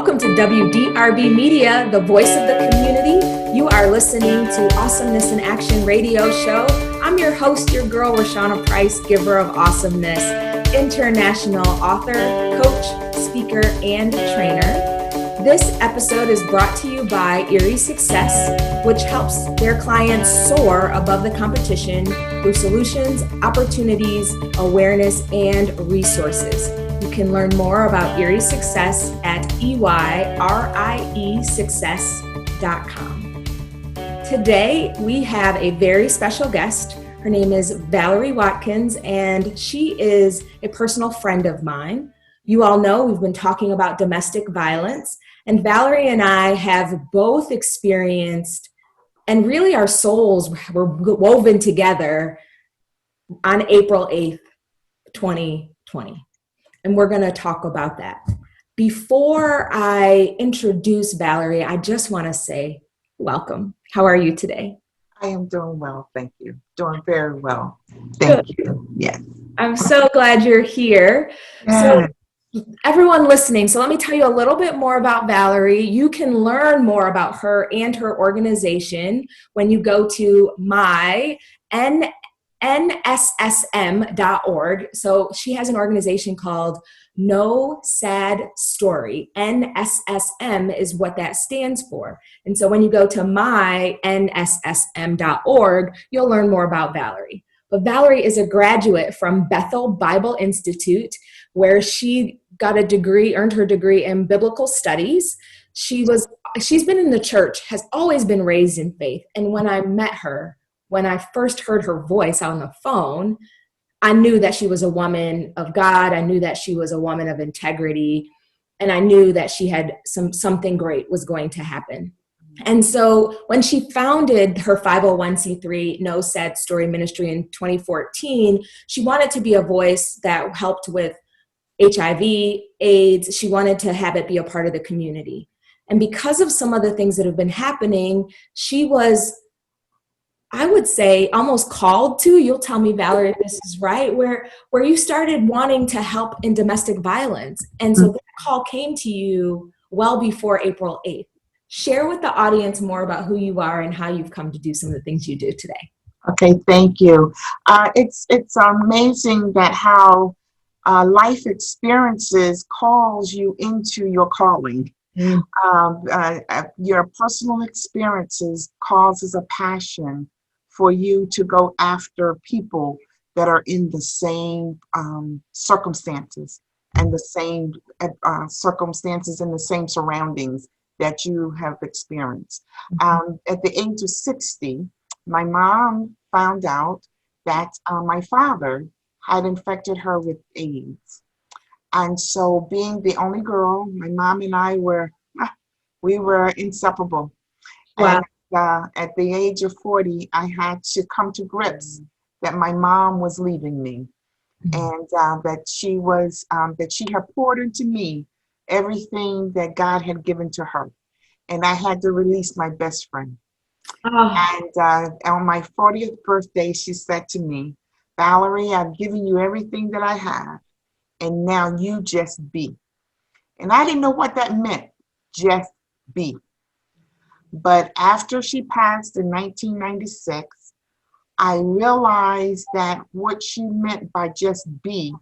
Welcome to WDRB Media, the voice of the community. You are listening to Awesomeness in Action radio show. I'm your host, your girl, Raushawna Price, giver of awesomeness, international author, coach, speaker, and trainer. This episode is brought to you by Erie Success, which helps their clients soar above the competition through solutions, opportunities, awareness, and resources. You can learn more about Erie Success at EYRIEsuccess.com. Today, we have a very special guest. Her name is Valerie Watkins, and she is a personal friend of mine. You all know we've been talking about domestic violence, and Valerie and I have both experienced, and really our souls were woven together on April 8th, 2020. And we're going to talk about that. Before I introduce Valerie, I just want to say welcome. How are you today? I am doing well, thank you. Doing very well. Thank you. Yes. I'm so glad you're here. Yes. So everyone listening, so let me tell you a little bit more about Valerie. You can learn more about her and her organization when you go to nssm.org. So she has an organization called No Sad Story. NSSM is what that stands for. And so when you go to nssm.org, you'll learn more about Valerie. But Valerie is a graduate from Bethel Bible Institute, where she got a degree, earned her degree in biblical studies. She's been in the church, has always been raised in faith. And when I met her, when I first heard her voice on the phone, I knew that she was a woman of God. I knew that she was a woman of integrity. And I knew that she had something great was going to happen. And so when she founded her 501c3 No Sad Story Ministry in 2014, she wanted to be a voice that helped with HIV, AIDS. She wanted to have it be a part of the community. And because of some of the things that have been happening, she was, I would say, almost called to, you'll tell me, Valerie, if this is right, where you started wanting to help in domestic violence. And so that call came to you well before April 8th. Share with the audience more about who you are and how you've come to do some of the things you do today. Okay, thank you. It's amazing that how life experiences calls you into your calling. Your personal experiences causes a passion for you to go after people that are in the same circumstances and the same circumstances and the same surroundings that you have experienced. At the age of 60, my mom found out that my father had infected her with AIDS. And so being the only girl, my mom and I were inseparable. Wow. And at the age of 40, I had to come to grips that my mom was leaving me, and that she had poured into me everything that God had given to her. And I had to release my best friend. And on my 40th birthday, she said to me, Valerie, I've given you everything that I have, and now you just be. And I didn't know what that meant, just be. But after she passed in 1996, I realized that what she meant by just be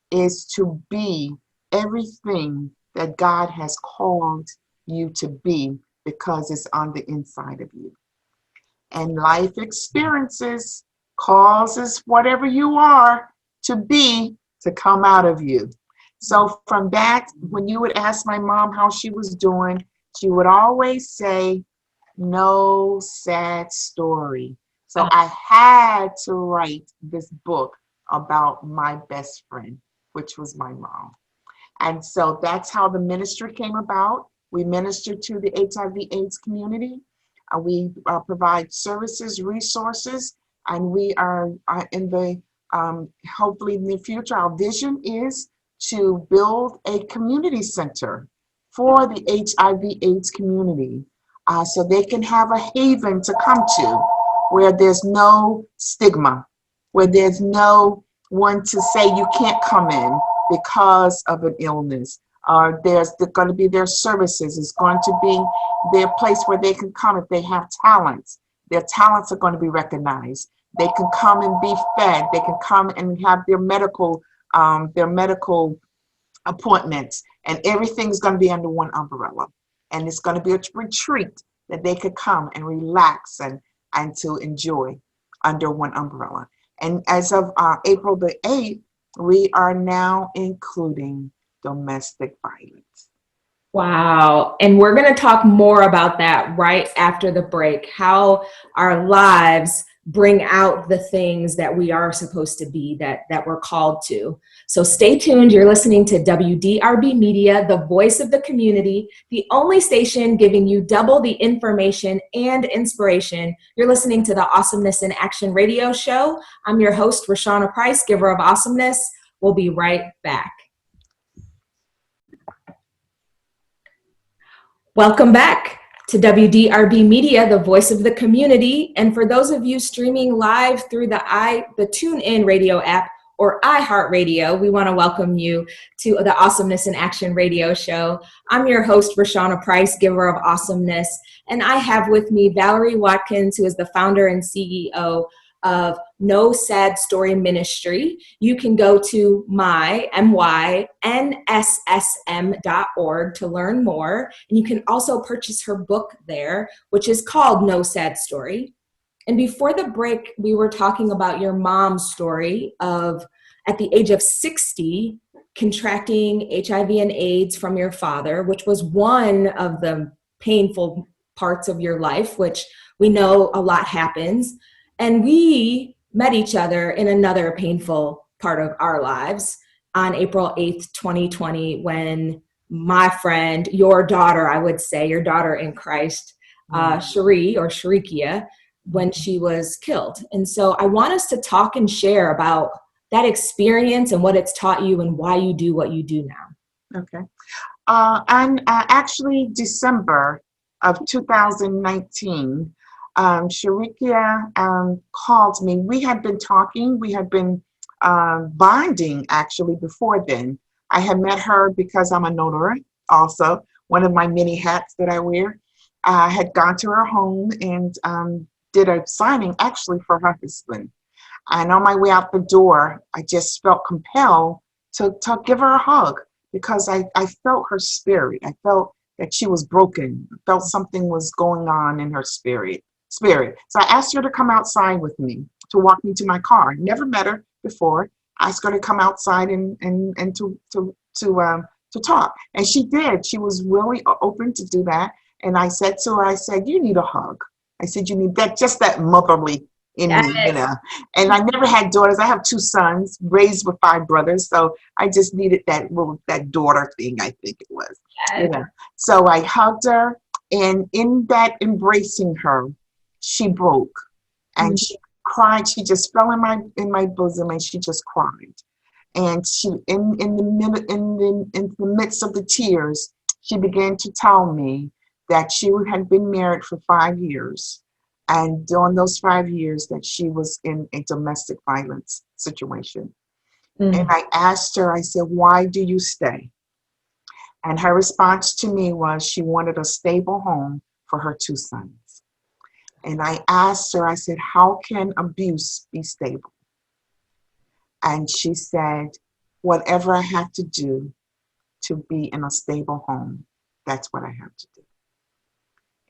is to be everything that God has called you to be, because it's on the inside of you. And life experiences causes whatever you are to be to come out of you. So from that, when you would ask my mom how she was doing, she would always say, no sad story. So I had to write this book about my best friend, which was my mom. And so that's how the ministry came about. We minister to the HIV/AIDS community. We provide services, resources, and we are in the, hopefully in the future, our vision is to build a community center for the HIV/AIDS community, so they can have a haven to come to where there's no stigma, where there's no one to say you can't come in because of an illness, There's going to be their services. It's going to be their place where they can come if they have talents. Their talents are going to be recognized. They can come and be fed. They can come and have their medical appointments, and everything's going to be under one umbrella. And it's going to be a retreat that they could come and relax and to enjoy under one umbrella. And as of April the 8th, we are now including domestic violence. Wow. And we're going to talk more about that right after the break, how our lives bring out the things that we are supposed to be, that we're called to. So stay tuned. You're listening to WDRB Media, the voice of the community, the only station giving you double the information and inspiration. You're listening to the Awesomeness in Action radio show. I'm your host, Raushawna Price, giver of awesomeness. We'll be right back. Welcome back to WDRB Media, the voice of the community. And for those of you streaming live through the TuneIn radio app or iHeartRadio, we want to welcome you to the Awesomeness in Action radio show. I'm your host, Raushawna Price, giver of awesomeness. And I have with me Valerie Watkins, who is the founder and CEO of No Sad Story Ministry. You can go to myNSSM.org to learn more. And you can also purchase her book there, which is called No Sad Story. And before the break, we were talking about your mom's story of, at the age of 60, contracting HIV and AIDS from your father, which was one of the painful parts of your life, which we know a lot happens. And we met each other in another painful part of our lives on April 8th, 2020, when my friend, your daughter, I would say, your daughter in Christ, Cherie or Sharikia, when she was killed. And so I want us to talk and share about that experience and what it's taught you and why you do what you do now. Okay. And actually, December of 2019, Sharikia called me. We had been talking. We had been bonding actually before then. I had met her because I'm a notary, also one of my many hats that I wear. I had gone to her home and did a signing actually for her husband. And on my way out the door, I just felt compelled to give her a hug because I felt her spirit. I felt that she was broken. I felt something was going on in her spirit. So I asked her to come outside with me, to walk me to my car. Never met her before. I asked her to come outside and to talk. And she did. She was really open to do that. And I said to her, I said, you need a hug. I said, you need that, just that motherly in me, you know. And I never had daughters. I have 2 sons, raised with 5 brothers. So I just needed that daughter thing, I think it was. You know. So I hugged her, and in that embracing her, she broke and she cried. She just fell in my bosom and she just cried. And she, in the midst of the tears, she began to tell me that she had been married for 5 years. And during those 5 years that she was in a domestic violence situation. And I asked her, I said, why do you stay? And her response to me was she wanted a stable home for her 2 sons. And I asked her, I said, how can abuse be stable? And she said, whatever I have to do to be in a stable home, that's what I have to do.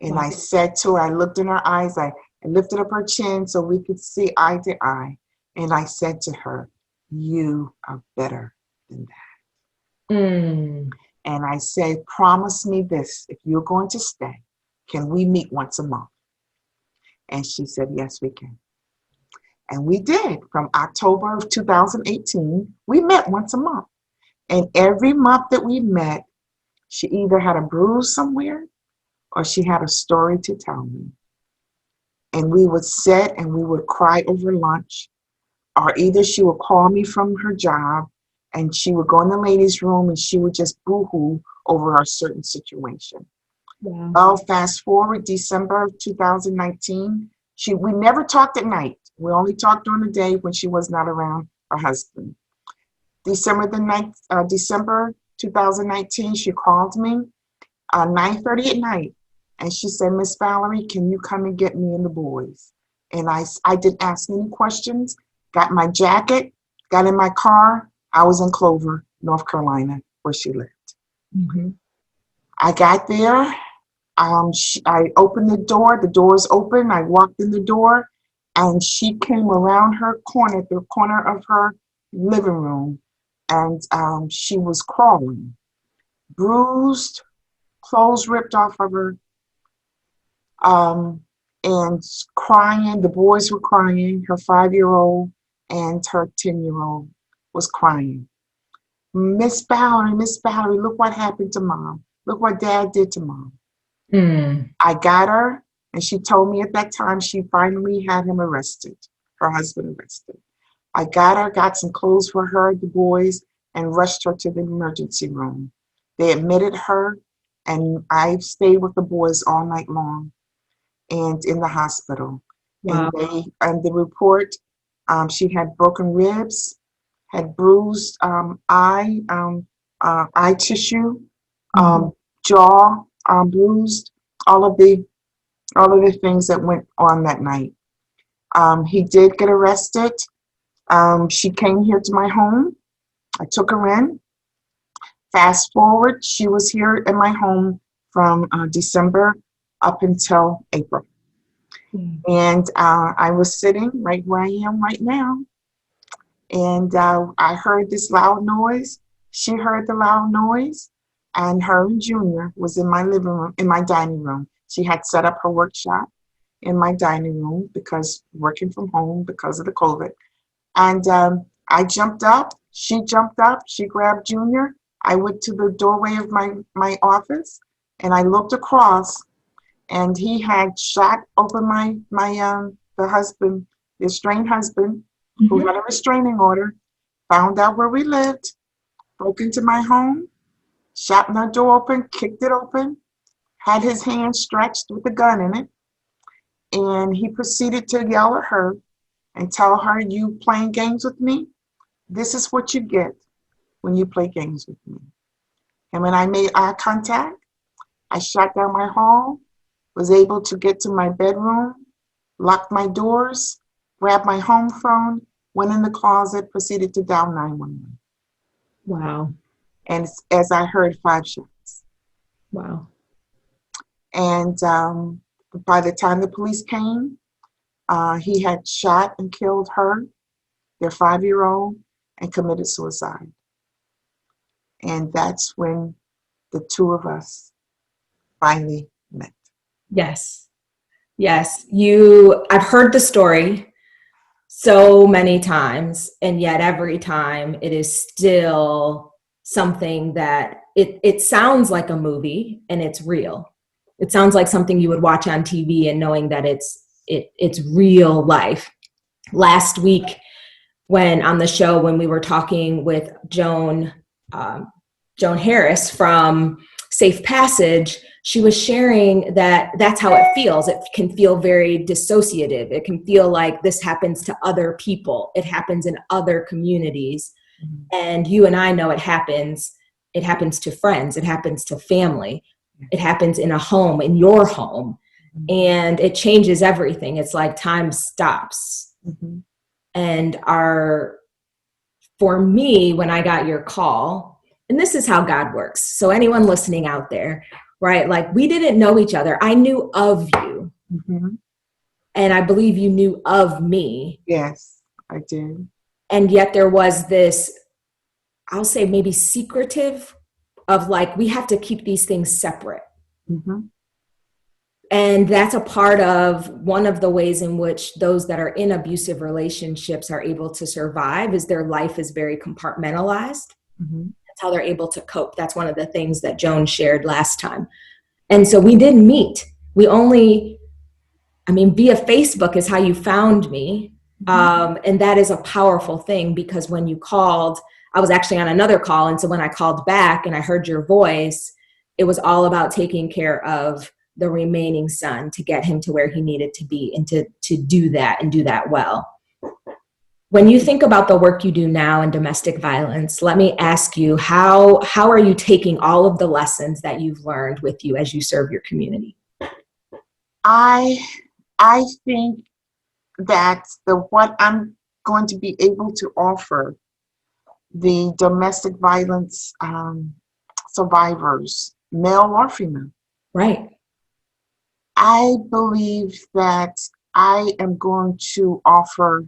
And I said to her, I looked in her eyes, I lifted up her chin so we could see eye to eye. And I said to her, you are better than that. And I said, promise me this, if you're going to stay, can we meet once a month? And she said, yes, we can. And we did. From October of 2018, we met once a month. And every month that we met, she either had a bruise somewhere or she had a story to tell me. And we would sit and we would cry over lunch, or either she would call me from her job and she would go in the ladies' room and she would just boo-hoo over a certain situation. Yeah. Well, fast forward December of 2019, we never talked at night. We only talked during the day when she was not around her husband. December 2019, she called me 9:30 at night, and she said, "Miss Valerie, can you come and get me and the boys?" And I didn't ask any questions, got my jacket, got in my car. I was in Clover, North Carolina, where she lived. Mm-hmm. I got there. I opened the door. The door's open. I walked in the door, and she came around her corner, the corner of her living room, and she was crawling, bruised, clothes ripped off of her, and crying. The boys were crying. Her 5-year-old and her 10-year-old was crying. Miss Valerie, look what happened to Mom. Look what Dad did to Mom. Mm. I got her, and she told me at that time she finally had him arrested, her husband arrested. I got her, got some clothes for her, the boys, and rushed her to the emergency room. They admitted her, and I stayed with the boys all night long and in the hospital. Wow. And the report, she had broken ribs, had bruised eye tissue, jaw bruised, all of the things that went on that night. He did get arrested. She came here to my home. I took her in. Fast forward, she was here in my home from December up until April. And I was sitting right where I am right now. And I heard this loud noise. She heard the loud noise. And her and Junior was in my living room, in my dining room. She had set up her workshop in my dining room because working from home because of the COVID. And I jumped up. She jumped up. She grabbed Junior. I went to the doorway of my office, and I looked across, and he had shot open the husband, the estranged husband, who had a restraining order, found out where we lived, broke into my home, shot my door open, kicked it open, had his hand stretched with a gun in it, and he proceeded to yell at her and tell her, "You playing games with me? This is what you get when you play games with me." And when I made eye contact, I shot down my hall, was able to get to my bedroom, locked my doors, grabbed my home phone, went in the closet, proceeded to dial 911. Wow. And as I heard 5 shots. Wow. And by the time the police came, he had shot and killed her, their 5-year-old, and committed suicide. And that's when the two of us finally met. Yes. Yes. I've heard the story so many times, and yet every time it is still something that it sounds like a movie and it's real. It sounds like something you would watch on TV and knowing that it's real life. Last week on the show, when we were talking with Joan Harris from Safe Passage, she was sharing that that's how it feels. It can feel very dissociative. It can feel like this happens to other people. It happens in other communities. Mm-hmm. And you and I know it happens. It happens to friends. It happens to family. It happens in a home, in your home. Mm-hmm. And it changes everything. It's like time stops. Mm-hmm. And for me, when I got your call, and this is how God works. So anyone listening out there, right? Like, we didn't know each other. I knew of you. Mm-hmm. And I believe you knew of me. Yes, I did. And yet there was this, I'll say maybe secretive of like, we have to keep these things separate. Mm-hmm. And that's a part of one of the ways in which those that are in abusive relationships are able to survive is their life is very compartmentalized. Mm-hmm. That's how they're able to cope. That's one of the things that Joan shared last time. And so we didn't meet. Via Facebook is how you found me. Mm-hmm. And that is a powerful thing because when you called, I was actually on another call. And so when I called back and I heard your voice, it was all about taking care of the remaining son to get him to where he needed to be and to do that and do that well. When you think about the work you do now in domestic violence, let me ask you, how are you taking all of the lessons that you've learned with you as you serve your community? I think that what I'm going to be able to offer the domestic violence survivors, male or female, Right. I believe that I am going to offer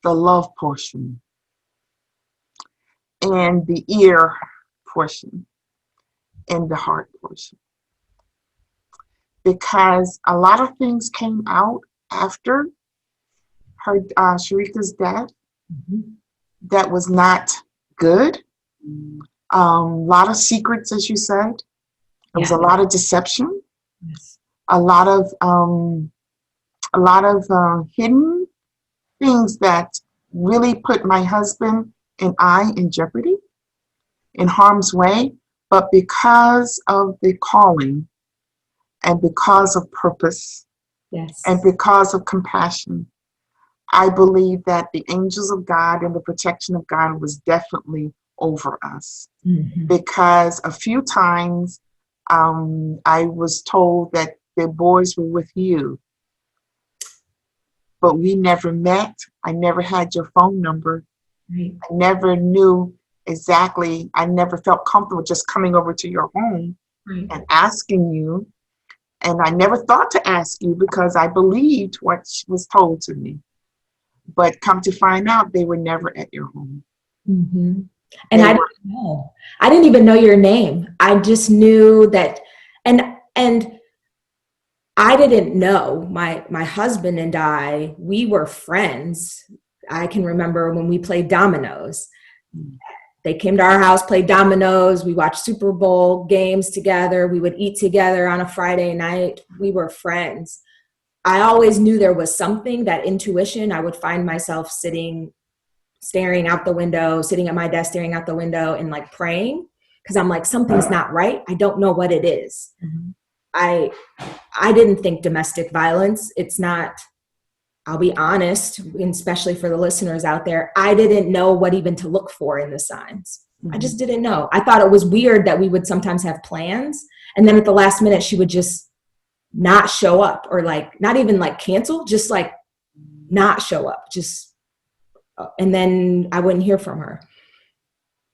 the love portion and the ear portion and the heart portion. Because a lot of things came out after her Sharika's death that was not good. A lot of secrets, as you said. There was a lot of deception. Yes. A lot of hidden things that really put my husband and I in jeopardy, in harm's way. But because of the calling and because of purpose, Yes. and because of compassion, I believe that the angels of God and the protection of God was definitely over us. Because a few times I was told that the boys were with you, but we never met. I never had your phone number. Right. I never knew exactly. I never felt comfortable just coming over to your home and asking you. And I never thought to ask you because I believed what was told to me. But come to find out, they were never at your home. And I didn't know. I didn't even know your name. I just knew that, and I didn't know. My husband and I, we were friends. I can remember when we played dominoes. They came to our house, played dominoes. We watched Super Bowl games together. We would eat together on a Friday night. We were friends. I always knew there was something, that intuition. I would find myself staring out the window, sitting at my desk, staring out the window and like praying, because I'm like, something's not right. I don't know what it is. I didn't think domestic violence. It's not, I'll be honest, and especially for the listeners out there, I didn't know what even to look for in the signs. I just didn't know. I thought it was weird that we would sometimes have plans, and then at the last minute she would just not show up, or like not even like cancel, just like not show up, just, and then I wouldn't hear from her.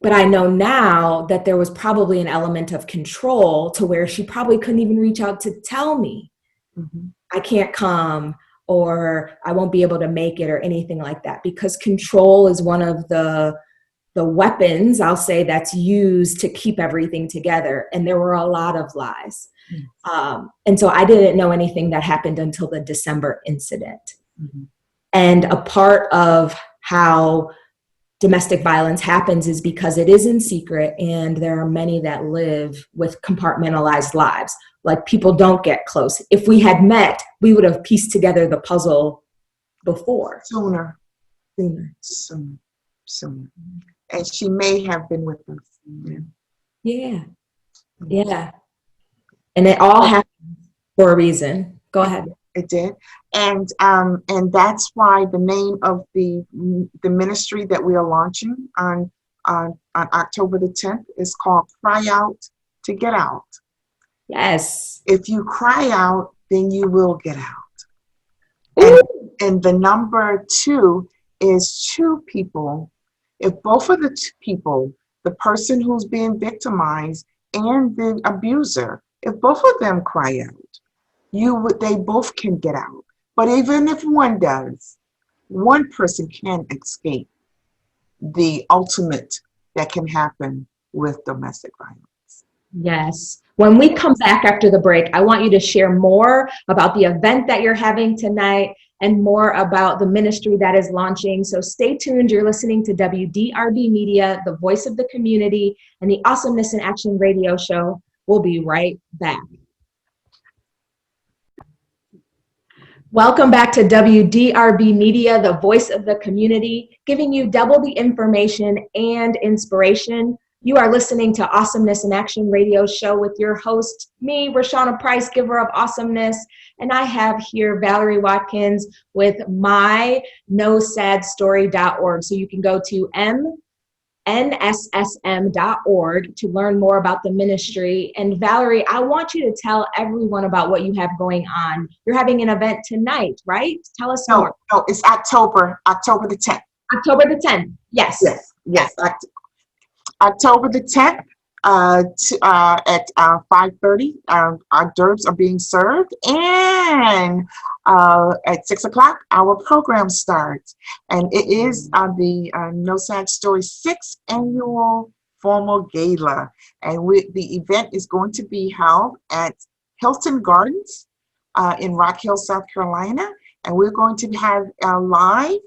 But I know now that there was probably an element of control to where she probably couldn't even reach out to tell me I can't come, or I won't be able to make it, or anything like that, because control is one of the weapons, I'll say, that's used to keep everything together. And there were a lot of lies. And so I didn't know anything that happened until the December incident. And a part of how domestic violence happens is because it is in secret, and there are many that live with compartmentalized lives. Like, people don't get close. If we had met, we would have pieced together the puzzle before. Sooner. And she may have been with us. Yeah. And it all happened for a reason. Go ahead. It did. And that's why the name of the ministry that we are launching on October the 10th is called Cry Out to Get Out. Yes. If you cry out, then you will get out. And the number 2 is 2 people. If both of the 2 people, the person who's being victimized and the abuser, if both of them cry out, they both can get out. But even if one does, one person can escape the ultimate that can happen with domestic violence. Yes. When we come back after the break, I want you to share more about the event that you're having tonight and more about the ministry that is launching. So stay tuned. You're listening to WDRB Media, the voice of the community, and the Awesomeness in Action radio show. We'll be right back. Welcome back to WDRB Media, the voice of the community, giving you double the information and inspiration. You are listening to Awesomeness in Action radio show with your host, me, Raushawna Price, giver of awesomeness. And I have here Valerie Watkins with mynosadstory.org. So you can go to nssm.org to learn more about the ministry. And Valerie, I want you to tell everyone about what you have going on. You're having an event tonight, right? Tell us more. No, it's October the 10th. October the 10th. Yes. Yes. October the 10th at 5:30. Our hors are being served, and at 6 o'clock our program starts, and it is the No Sad Story 6th annual formal gala, and the event is going to be held at Hilton Gardens in Rock Hill, South Carolina, and we're going to have live,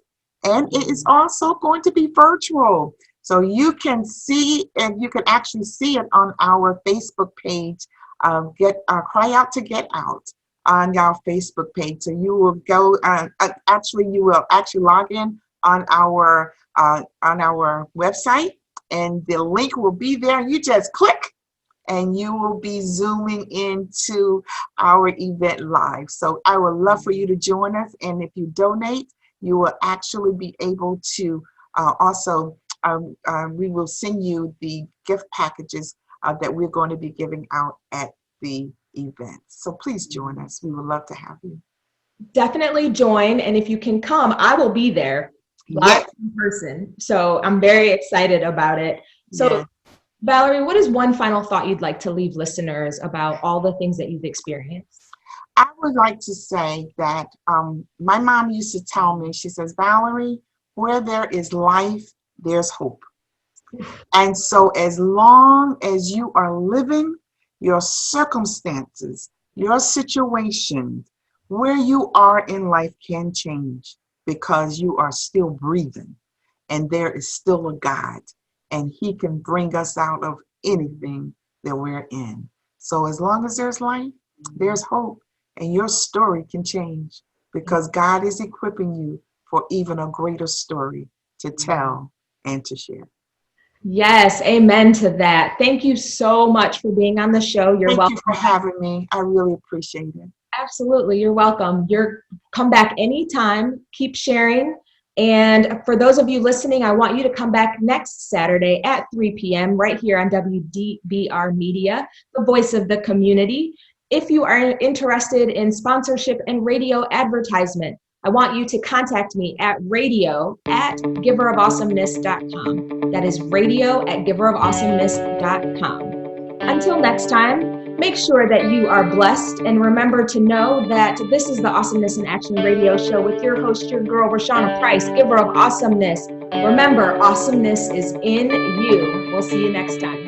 and it is also going to be virtual. So you can see, and you can actually see it on our Facebook page, Cry Out to Get Out on our Facebook page. So you will go, you will actually log in on our website, and the link will be there. You just click, and you will be zooming into our event live. So I would love for you to join us, and if you donate, you will actually be able to also. We will send you the gift packages that we're going to be giving out at the event. So please join us. We would love to have you. Definitely join. And if you can come, I will be there live in person. So I'm very excited about it. So Valerie, what is one final thought you'd like to leave listeners about all the things that you've experienced? I would like to say that my mom used to tell me, she says, Valerie, where there is life, there's hope. And so as long as you are living, your circumstances, your situation, where you are in life can change, because you are still breathing, and there is still a God, and he can bring us out of anything that we're in. So as long as there's life, there's hope, and your story can change, because God is equipping you for even a greater story to tell and to share. Yes, amen to that. Thank you so much for being on the show. You're welcome. Thank you for having me. I really appreciate it. Absolutely, you're welcome. Come back anytime. Keep sharing. And for those of you listening, I want you to come back next Saturday at 3 p.m. right here on WDBR Media, the voice of the community. If you are interested in sponsorship and radio advertisement, I want you to contact me at radio@giverofawesomeness.com. That is radio@giverofawesomeness.com. Until next time, make sure that you are blessed, and remember to know that this is the Awesomeness in Action radio show with your host, your girl, Raushawna Price, giver of awesomeness. Remember, awesomeness is in you. We'll see you next time.